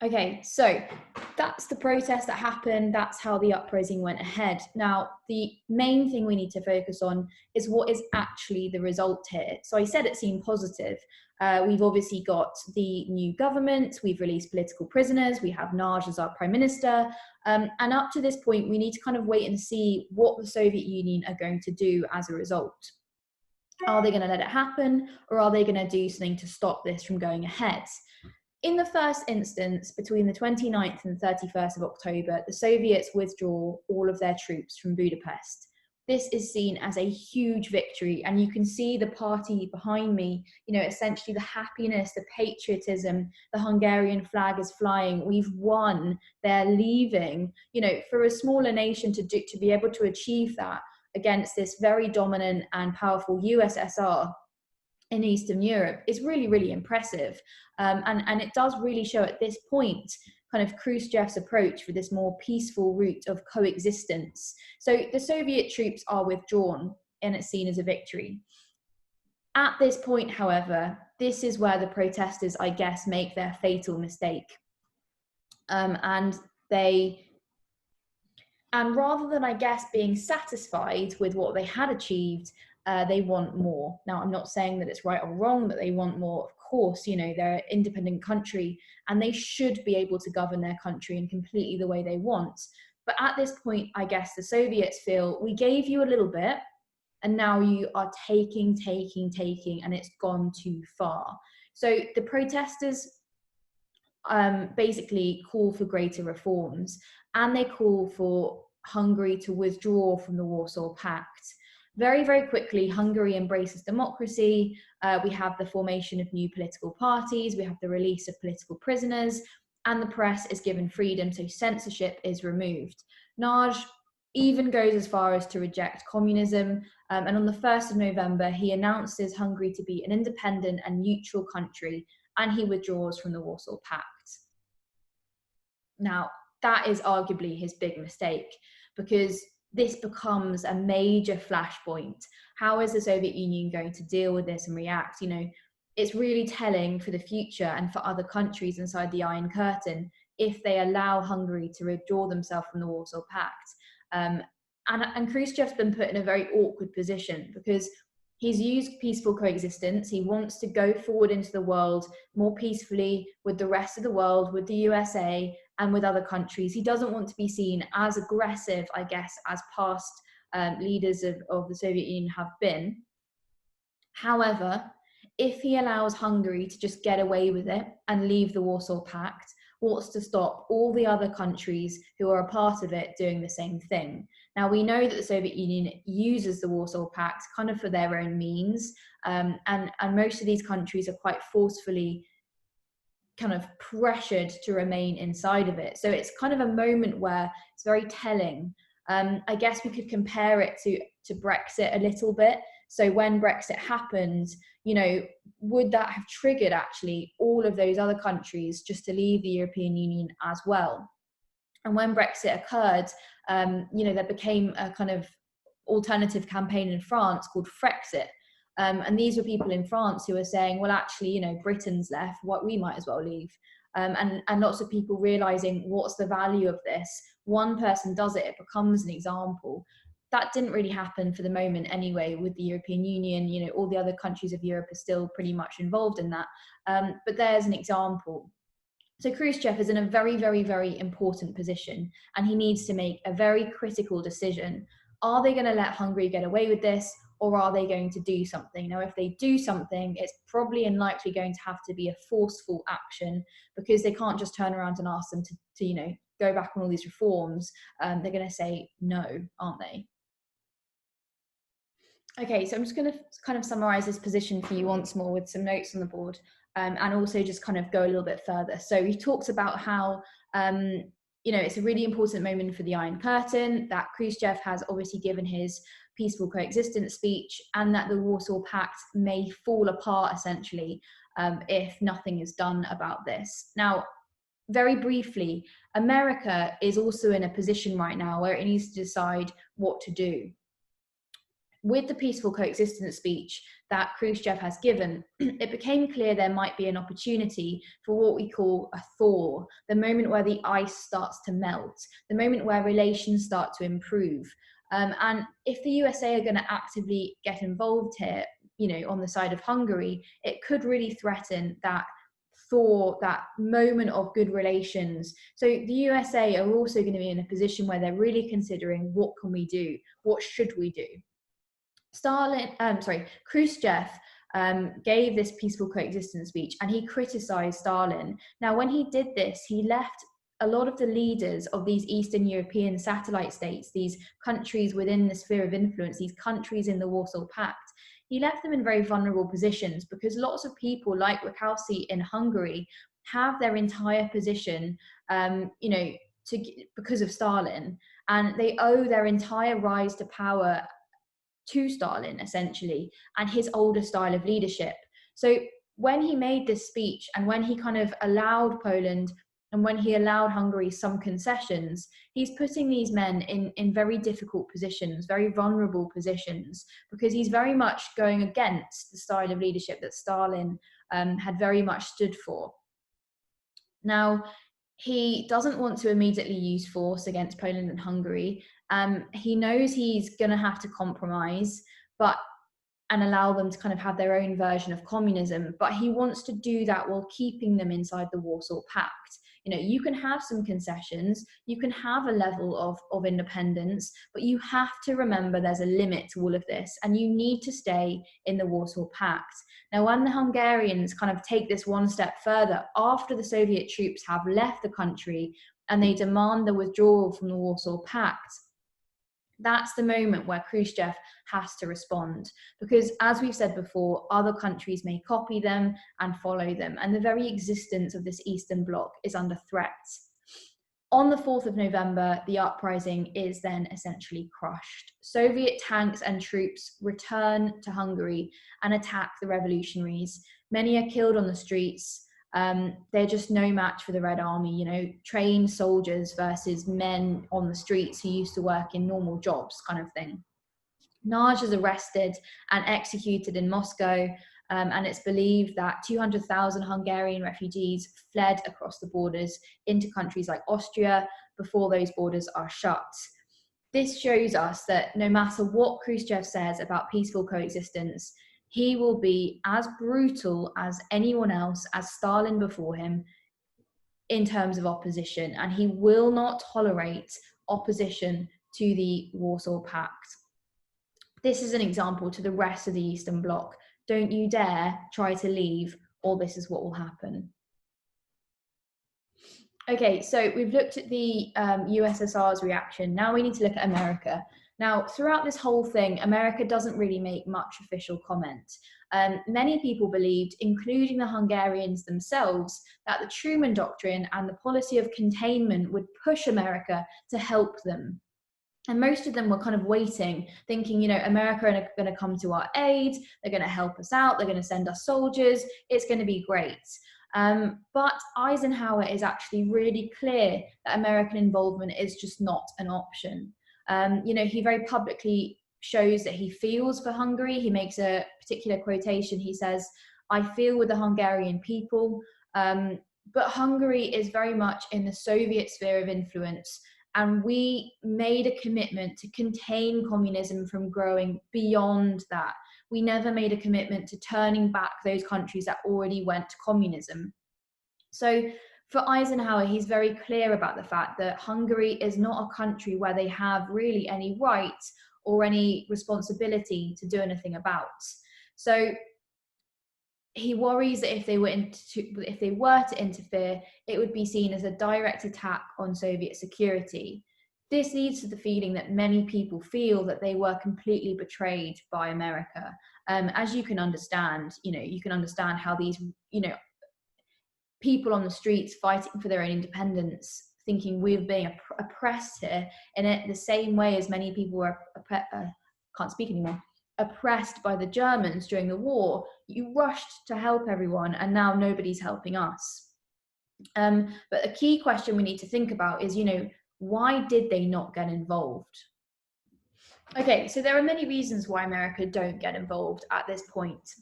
Okay, so that's the protest that happened. That's how the uprising went ahead. Now, the main thing we need to focus on is what is actually the result here. So I said it seemed positive. We've obviously got the new government. We've released political prisoners. We have Naj as our prime minister. And up to this point, we need to kind of wait and see what the Soviet Union are going to do as a result. Are they going to let it happen, or are they going to do something to stop this from going ahead? In the first instance, between the 29th and 31st of October, the Soviets withdraw all of their troops from Budapest. This is seen as a huge victory, and you can see the party behind me, essentially the happiness, the patriotism, the Hungarian flag is flying, we've won, they're leaving. For a smaller nation to be able to achieve that against this very dominant and powerful USSR in Eastern Europe is really, really impressive. And it does really show at this point kind of Khrushchev's approach for this more peaceful route of coexistence. So the Soviet troops are withdrawn and it's seen as a victory. At this point, however, this is where the protesters, I guess, make their fatal mistake. And rather than, I guess, being satisfied with what they had achieved, they want more. Now, I'm not saying that it's right or wrong that they want more. Of course, they're an independent country and they should be able to govern their country in completely the way they want. But at this point, I guess the Soviets feel, we gave you a little bit and now you are taking, and it's gone too far. So the protesters basically call for greater reforms, and they call for Hungary to withdraw from the Warsaw Pact. Very, very quickly, Hungary embraces democracy. We have the formation of new political parties. We have the release of political prisoners, and the press is given freedom, so censorship is removed. Naj even goes as far as to reject communism, and on the 1st of November, he announces Hungary to be an independent and neutral country, and he withdraws from the Warsaw Pact. Now, that is arguably his big mistake, because this becomes a major flashpoint. How is the Soviet Union going to deal with this and react? It's really telling for the future and for other countries inside the Iron Curtain if they allow Hungary to withdraw themselves from the Warsaw Pact. And Khrushchev's been put in a very awkward position because he's used peaceful coexistence. He wants to go forward into the world more peacefully with the rest of the world, with the USA and with other countries. He doesn't want to be seen as aggressive, I guess, as past leaders of the Soviet Union have been. However, if he allows Hungary to just get away with it and leave the Warsaw Pact, what's to stop all the other countries who are a part of it doing the same thing? Now, we know that the Soviet Union uses the Warsaw Pact kind of for their own means, and most of these countries are quite forcefully kind of pressured to remain inside of it. So it's kind of a moment where it's very telling. I guess we could compare it to Brexit a little bit. So when Brexit happened, would that have triggered actually all of those other countries just to leave the European Union as well? And when Brexit occurred, there became a kind of alternative campaign in France called Frexit. And these were people in France who were saying, well, actually, Britain's left, what we might as well leave. And lots of people realizing what's the value of this. One person does it, it becomes an example. That didn't really happen for the moment anyway with the European Union. All the other countries of Europe are still pretty much involved in that. But there's an example. So Khrushchev is in a very, very, very important position, and he needs to make a very critical decision. Are they going to let Hungary get away with this, or are they going to do something? Now, if they do something, it's probably and likely going to have to be a forceful action, because they can't just turn around and ask them to go back on all these reforms. They're going to say no, aren't they? Okay, so I'm just going to kind of summarize this position for you once more with some notes on the board, and also just kind of go a little bit further. So he talks about how, it's a really important moment for the Iron Curtain, that Khrushchev has obviously given his peaceful coexistence speech, and that the Warsaw Pact may fall apart essentially if nothing is done about this. Now, very briefly, America is also in a position right now where it needs to decide what to do. with the peaceful coexistence speech that Khrushchev has given, it became clear there might be an opportunity for what we call a thaw, the moment where the ice starts to melt, the moment where relations start to improve. And if the USA are going to actively get involved here, on the side of Hungary, it could really threaten that thaw, that moment of good relations. So the USA are also going to be in a position where they're really considering, what can we do? What should we do? Khrushchev gave this peaceful coexistence speech, and he criticized Stalin. Now, when he did this, he left a lot of the leaders of these Eastern European satellite states, these countries within the sphere of influence, these countries in the Warsaw Pact, he left them in very vulnerable positions, because lots of people like Rakowski in Hungary have their entire position, because of Stalin, and they owe their entire rise to power to Stalin, essentially, and his older style of leadership. So when he made this speech, and when he kind of allowed Poland, and when he allowed Hungary some concessions, he's putting these men in very difficult positions, very vulnerable positions, because he's very much going against the style of leadership that Stalin had very much stood for. Now, he doesn't want to immediately use force against Poland and Hungary. He knows he's going to have to compromise, and allow them to kind of have their own version of communism, but he wants to do that while keeping them inside the Warsaw Pact. You can have some concessions, you can have a level of independence, but you have to remember there's a limit to all of this, and you need to stay in the Warsaw Pact. Now, when the Hungarians kind of take this one step further, after the Soviet troops have left the country and they demand the withdrawal from the Warsaw Pact, that's the moment where Khrushchev has to respond, because, as we've said before, other countries may copy them and follow them, and the very existence of this Eastern Bloc is under threat. On the 4th of November, the uprising is then essentially crushed. Soviet tanks and troops return to Hungary and attack the revolutionaries. Many are killed on the streets. They're just no match for the Red Army, trained soldiers versus men on the streets who used to work in normal jobs, kind of thing. Naj is arrested and executed in Moscow, and it's believed that 200,000 Hungarian refugees fled across the borders into countries like Austria before those borders are shut. This shows us that no matter what Khrushchev says about peaceful coexistence, he will be as brutal as anyone else, as Stalin before him, in terms of opposition, and he will not tolerate opposition to the Warsaw Pact. This is an example to the rest of the Eastern Bloc. Don't you dare try to leave, or this is what will happen. Okay, so we've looked at the USSR's reaction. Now we need to look at America. Now, throughout this whole thing, America doesn't really make much official comment. Many people believed, including the Hungarians themselves, that the Truman Doctrine and the policy of containment would push America to help them. And most of them were kind of waiting, thinking, America are going to come to our aid, they're going to help us out, they're going to send us soldiers, it's going to be great. But Eisenhower is actually really clear that American involvement is just not an option. He very publicly shows that he feels for Hungary. He makes a particular quotation. He says, "I feel with the Hungarian people," but Hungary is very much in the Soviet sphere of influence, and we made a commitment to contain communism from growing beyond that. We never made a commitment to turning back those countries that already went to communism. So for Eisenhower, he's very clear about the fact that Hungary is not a country where they have really any right or any responsibility to do anything about. So he worries that if they were to interfere, it would be seen as a direct attack on Soviet security. This leads to the feeling that many people feel that they were completely betrayed by America. As you can understand, you can understand how these, people on the streets fighting for their own independence, thinking we're being oppressed here, in it the same way as many people were oppressed by the Germans during the war. You rushed to help everyone, and now nobody's helping us. But a key question we need to think about is, why did they not get involved? Okay, so there are many reasons why America don't get involved at this point.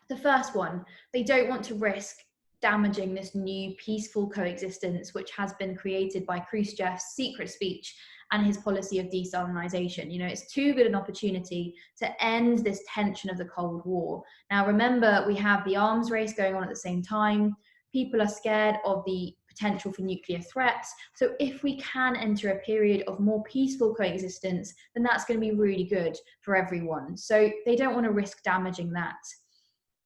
The first one, they don't want to risk damaging this new peaceful coexistence which has been created by Khrushchev's secret speech and his policy of desalinization. You know, it's too good an opportunity to end this tension of the Cold War. Now, remember, we have the arms race going on at the same time. People are scared of the potential for nuclear threats. So if we can enter a period of more peaceful coexistence, then that's going to be really good for everyone. So they don't want to risk damaging that.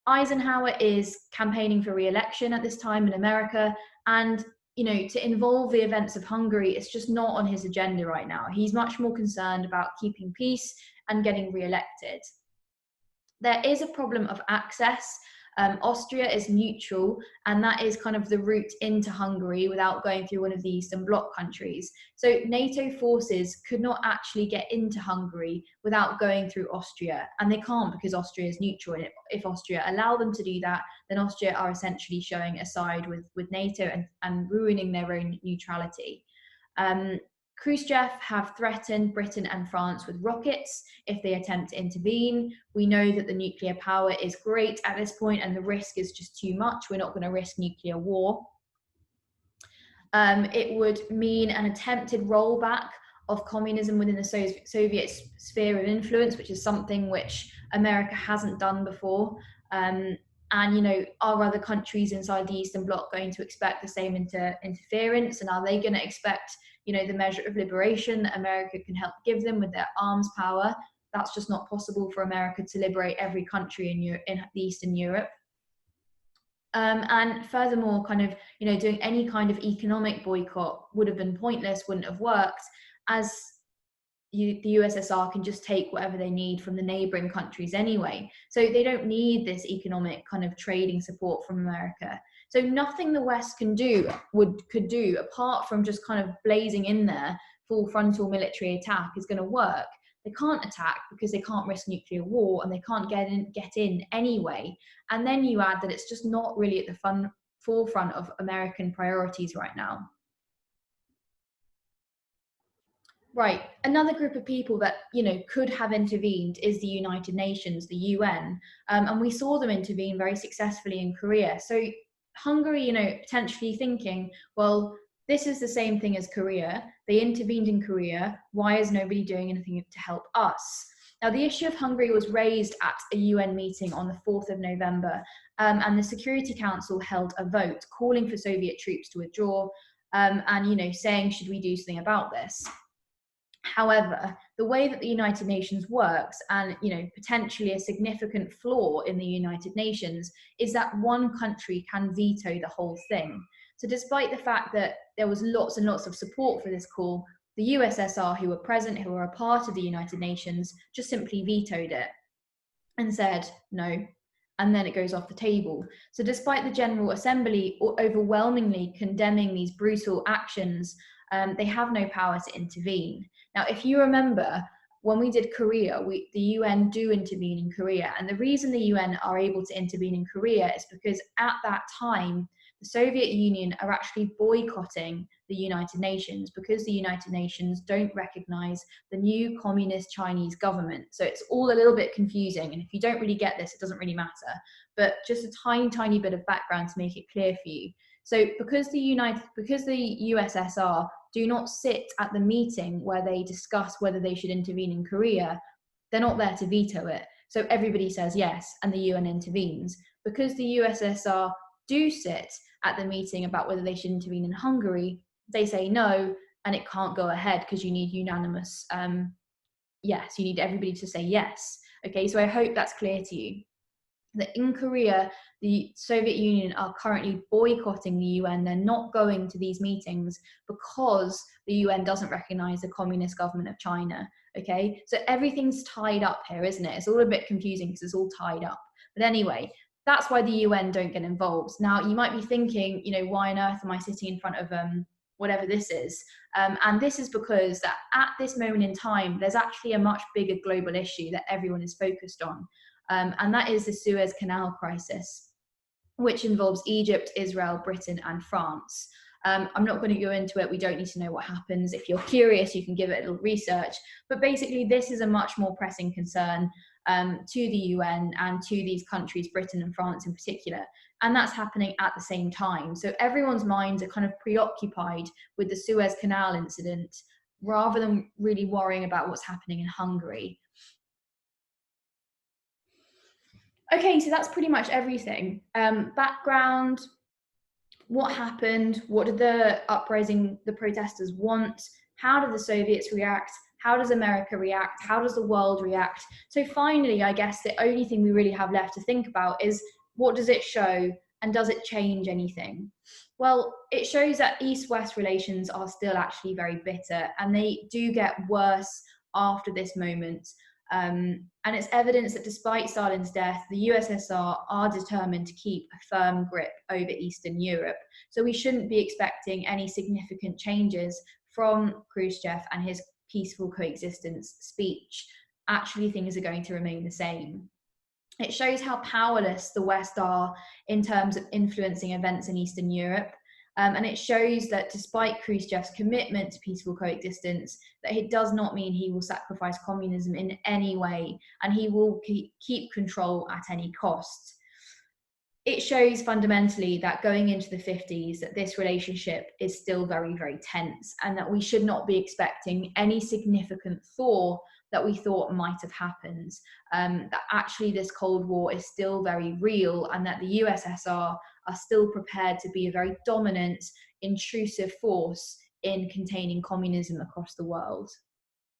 Eisenhower is campaigning for re-election at this time in America, and you know, to involve the events of Hungary, it's just not on his agenda right now. He's much more concerned about keeping peace and getting re-elected. There is a problem of access. Austria is neutral, and that is kind of the route into Hungary without going through one of the Eastern Bloc countries. So NATO forces could not actually get into Hungary without going through Austria, and they can't because Austria is neutral. And if Austria allow them to do that, then Austria are essentially showing a side with NATO and ruining their own neutrality. Khrushchev have threatened Britain and France with rockets if they attempt to intervene. We know that the nuclear power is great at this point and the risk is just too much. We're not going to risk nuclear war. It would mean an attempted rollback of communism within the Soviet sphere of influence, which is something which America hasn't done before. And, you know, are other countries inside the Eastern Bloc going to expect the same interference? And are they going to expect, you know, the measure of liberation that America can help give them with their arms power? That's just not possible for America to liberate every country in Eastern Europe. And furthermore, kind of, you know, doing any kind of economic boycott would have been pointless, wouldn't have worked, as the USSR can just take whatever they need from the neighboring countries anyway. So they don't need this economic kind of trading support from America. So nothing the West could do apart from just kind of blazing in there, full frontal military attack is going to work. They can't attack because they can't risk nuclear war and they can't get in anyway. And then you add that it's just not really at the forefront of American priorities right now. Right. Another group of people that, you know, could have intervened is the United Nations, the UN, and we saw them intervene very successfully in Korea. So Hungary, you know, potentially thinking, well, this is the same thing as Korea. They intervened in Korea. Why is nobody doing anything to help us? Now, the issue of Hungary was raised at a UN meeting on the 4th of November, and the Security Council held a vote calling for Soviet troops to withdraw, and, you know, saying, should we do something about this? However, the way that the United Nations works, and, you know, potentially a significant flaw in the United Nations, is that one country can veto the whole thing. So despite the fact that there was lots and lots of support for this call, the USSR, who were present, who were a part of the United Nations, just simply vetoed it and said no, and then it goes off the table. So despite the General Assembly overwhelmingly condemning these brutal actions, they have no power to intervene. Now, if you remember, when we did Korea, the UN do intervene in Korea. And the reason the UN are able to intervene in Korea is because at that time, the Soviet Union are actually boycotting the United Nations because the United Nations don't recognize the new communist Chinese government. So it's all a little bit confusing. And if you don't really get this, it doesn't really matter. But just a tiny, tiny bit of background to make it clear for you. So because the USSR do not sit at the meeting where they discuss whether they should intervene in Korea, they're not there to veto it. So everybody says yes, and the UN intervenes. Because the USSR do sit at the meeting about whether they should intervene in Hungary, they say no, and it can't go ahead because you need unanimous yes, you need everybody to say yes. Okay, so I hope that's clear to you. That in Korea, the Soviet Union are currently boycotting the UN. They're not going to these meetings because the UN doesn't recognize the communist government of China. Okay, so everything's tied up here, isn't it? It's all a bit confusing because it's all tied up. But anyway, that's why the UN don't get involved. Now, you might be thinking, you know, why on earth am I sitting in front of whatever this is? And this is because that at this moment in time, there's actually a much bigger global issue that everyone is focused on. And that is the Suez Canal crisis, which involves Egypt, Israel, Britain, and France. I'm not going to go into it. We don't need to know what happens. If you're curious, you can give it a little research. But basically, this is a much more pressing concern to the UN and to these countries, Britain and France in particular. And that's happening at the same time. So everyone's minds are kind of preoccupied with the Suez Canal incident rather than really worrying about what's happening in Hungary. Okay, so that's pretty much everything. Background, what happened? What did the uprising, the protesters want? How did the Soviets react? How does America react? How does the world react? So finally, I guess the only thing we really have left to think about is, what does it show, and does it change anything? Well, it shows that East-West relations are still actually very bitter, and they do get worse after this moment. And it's evidence that despite Stalin's death, the USSR are determined to keep a firm grip over Eastern Europe. So we shouldn't be expecting any significant changes from Khrushchev and his peaceful coexistence speech. Actually, things are going to remain the same. It shows how powerless the West are in terms of influencing events in Eastern Europe. And it shows that despite Khrushchev's commitment to peaceful coexistence, that it does not mean he will sacrifice communism in any way, and he will keep control at any cost. It shows fundamentally that going into the 50s, that this relationship is still very, very tense, and that we should not be expecting any significant thaw that we thought might have happened. That actually this Cold War is still very real, and that the USSR are still prepared to be a very dominant, intrusive force in containing communism across the world.